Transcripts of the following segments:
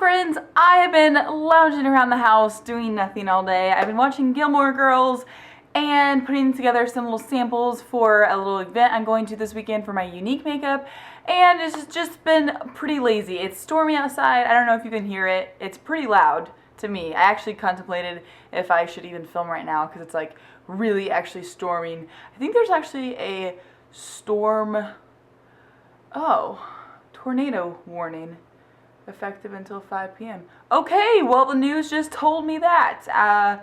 friends, I have been lounging around the house doing nothing all day. I've been watching Gilmore Girls and putting together some little samples for a little event I'm going to this weekend for my unique makeup, and it's just been pretty lazy. It's stormy outside. I don't know if you can hear it. It's pretty loud to me. I actually contemplated if I should even film right now because it's like really actually storming. I think there's actually a tornado warning effective until 5 p.m. Okay, well the news just told me that.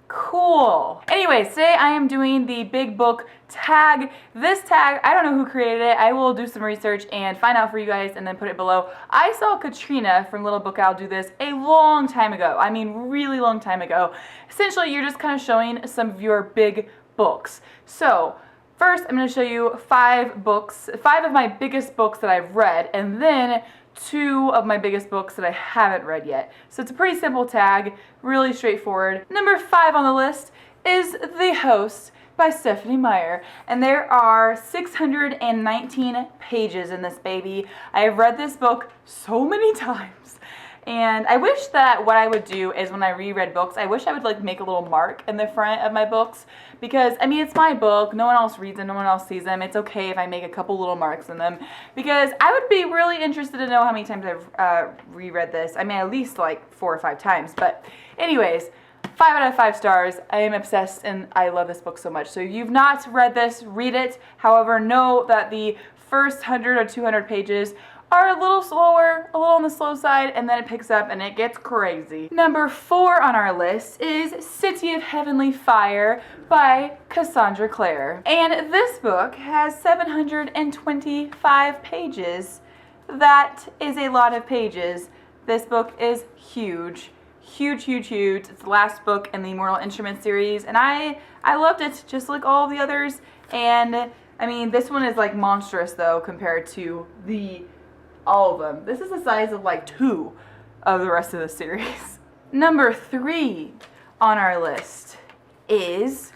Cool. Anyways, today I am doing the big book tag. This tag, I don't know who created it. I will do some research and find out for you guys and then put it below. I saw Katrina from Little Book Owl do this a long time ago. I mean, really long time ago. Essentially, you're just kind of showing some of your big books. So, first, I'm going to show you 5 of my biggest books that I've read, and then 2 of my biggest books that I haven't read yet. So it's a pretty simple tag, really straightforward. Number 5 on the list is The Host by Stephanie Meyer, and there are 619 pages in this baby. I have read this book so many times. And I wish that what I would do is when I reread books, I wish I would like make a little mark in the front of my books, because I mean it's my book, no one else reads them, no one else sees them. It's okay if I make a couple little marks in them, because I would be really interested to know how many times I've reread this. I mean at least like 4 or 5 times, but anyways, 5 out of 5 stars. I am obsessed and I love this book so much. So if you've not read this, read it. However, know that the first 100 or 200 pages are a little slower, a little on the slow side, and then it picks up and it gets crazy. Number 4 on our list is City of Heavenly Fire by Cassandra Clare. And this book has 725 pages. That is a lot of pages. This book is huge. Huge, huge, huge. It's the last book in the Mortal Instruments series, and I loved it just like all the others. And I mean, this one is like monstrous though compared to all of them. This is the size of like 2 of the rest of the series. Number 3 on our list is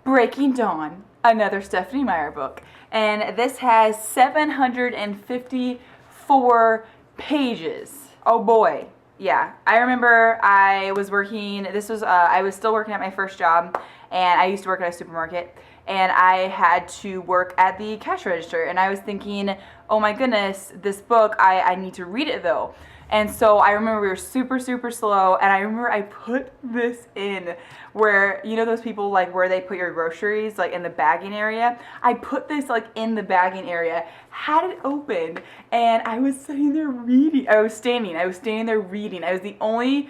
Breaking Dawn, another Stephanie Meyer book. And this has 754 pages. Oh boy. Yeah, I remember I was working, I was still working at my first job, and I used to work at a supermarket, and I had to work at the cash register, and I was thinking, oh my goodness, this book, I need to read it though. And so I remember we were super, super slow, and I remember I put this in where, you know those people like where they put your groceries, like in the bagging area? I put this like in the bagging area, had it open, and I was sitting there reading. I was standing there reading. I was the only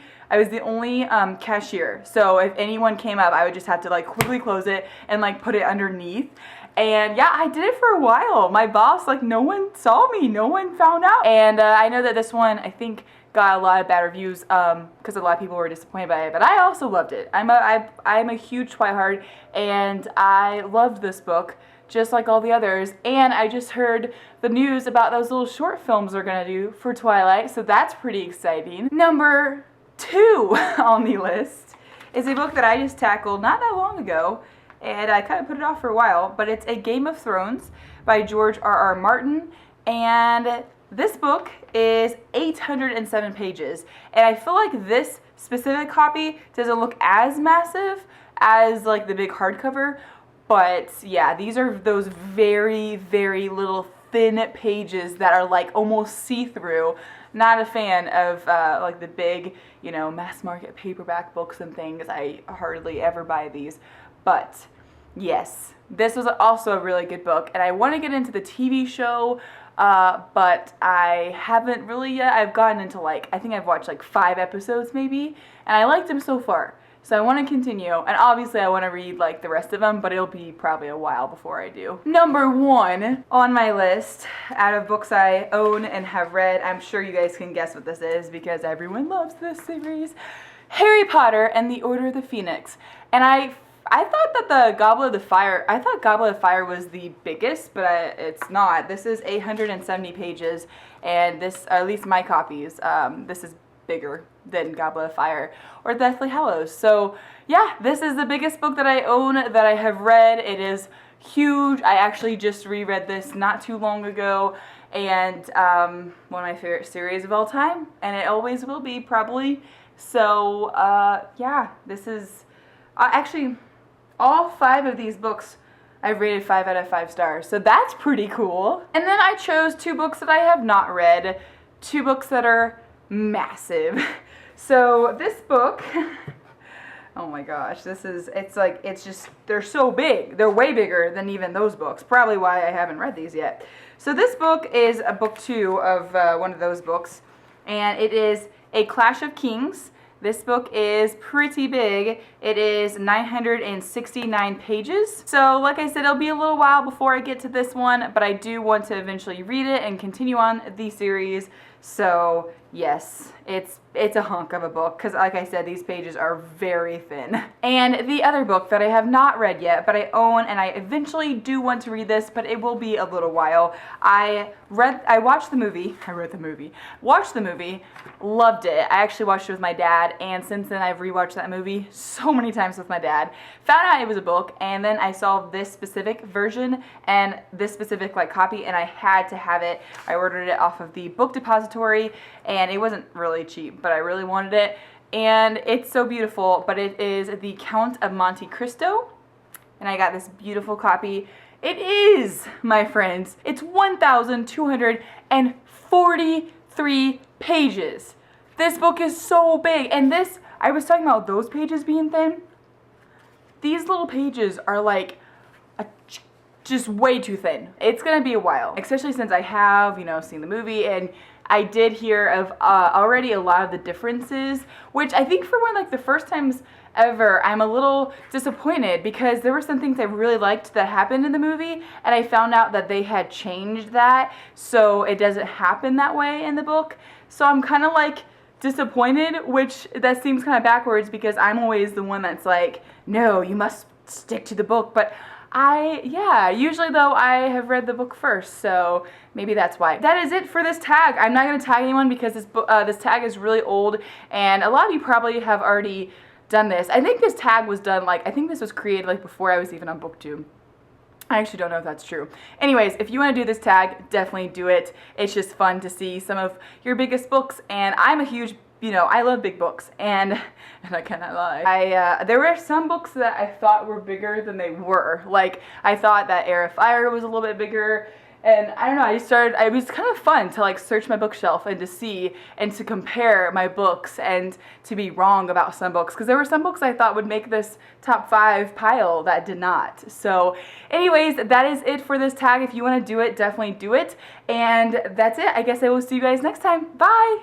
cashier. So if anyone came up, I would just have to like quickly close it and like put it underneath. And yeah, I did it for a while. My boss, like no one saw me, no one found out. And I know that this one, I think, got a lot of bad reviews because a lot of people were disappointed by it, but I also loved it. I'm a huge Twilight, and I loved this book just like all the others. And I just heard the news about those little short films they're gonna do for Twilight, so that's pretty exciting. Number 2 on the list is a book that I just tackled not that long ago, and I kind of put it off for a while, but it's A Game of Thrones by George R.R. Martin, and this book is 807 pages, and I feel like this specific copy doesn't look as massive as like the big hardcover, but yeah, these are those very, very little thin pages that are like almost see-through. Not a fan of like the big, you know, mass market paperback books and things. I hardly ever buy these. But yes, this was also a really good book, and I want to get into the TV show, but I haven't really yet. I've gotten into like, I think I've watched like 5 episodes maybe, and I liked them so far. So I want to continue, and obviously I want to read like the rest of them, but it'll be probably a while before I do. Number 1 on my list out of books I own and have read, I'm sure you guys can guess what this is because everyone loves this series, Harry Potter and the Order of the Phoenix. And I thought that the Goblet of Fire was the biggest, but it's not. This is 870 pages, and this, at least my copies, this is bigger than Goblet of Fire or Deathly Hallows. So yeah, this is the biggest book that I own, that I have read. It is huge. I actually just reread this not too long ago, and one of my favorite series of all time, and it always will be, probably. So yeah, this is actually all 5 of these books I've rated 5 out of 5 stars, so that's pretty cool. And then I chose 2 books that I have not read, 2 books that are massive. So this book, oh my gosh, it's just, they're so big. They're way bigger than even those books. Probably why I haven't read these yet. So this book is a book 2 of one of those books, and it is A Clash of Kings. This book is pretty big. It is 969 pages. So like I said, it'll be a little while before I get to this one, but I do want to eventually read it and continue on the series. So yes, it's a hunk of a book, because like I said, these pages are very thin. And the other book that I have not read yet, but I own, and I eventually do want to read this, but it will be a little while. Watched the movie, loved it. I actually watched it with my dad, and since then I've rewatched that movie so many times with my dad. Found out it was a book, and then I saw this specific version and this specific copy, and I had to have it. I ordered it off of the Book Depository, and it wasn't really cheap, but I really wanted it, and it's so beautiful. But it is The Count of Monte Cristo, and I got this beautiful copy. It is, my friends, it's 1,243 pages. This book is so big, and this, I was talking about those pages being thin. These little pages are like just way too thin. It's gonna be a while, especially since I have, seen the movie, and I did hear of already a lot of the differences, which I think for one of the first times ever, I'm a little disappointed, because there were some things I really liked that happened in the movie, and I found out that they had changed that, so it doesn't happen that way in the book. So I'm kind of disappointed, which that seems kind of backwards, because I'm always the one that's like, no, you must stick to the book. But usually though, I have read the book first, so maybe that's why. That is it for this tag. I'm not going to tag anyone, because this tag is really old, and a lot of you probably have already done this. I think this tag was done, I think this was created before I was even on BookTube. I actually don't know if that's true. Anyways, if you want to do this tag, definitely do it. It's just fun to see some of your biggest books, and I'm a huge, I love big books, and I cannot lie. There were some books that I thought were bigger than they were. I thought that Air of Fire was a little bit bigger, and I don't know, it was kind of fun to search my bookshelf and to see and to compare my books and to be wrong about some books, because there were some books I thought would make this top 5 pile that did not. So anyways, that is it for this tag. If you want to do it, definitely do it, and that's it. I guess I will see you guys next time. Bye!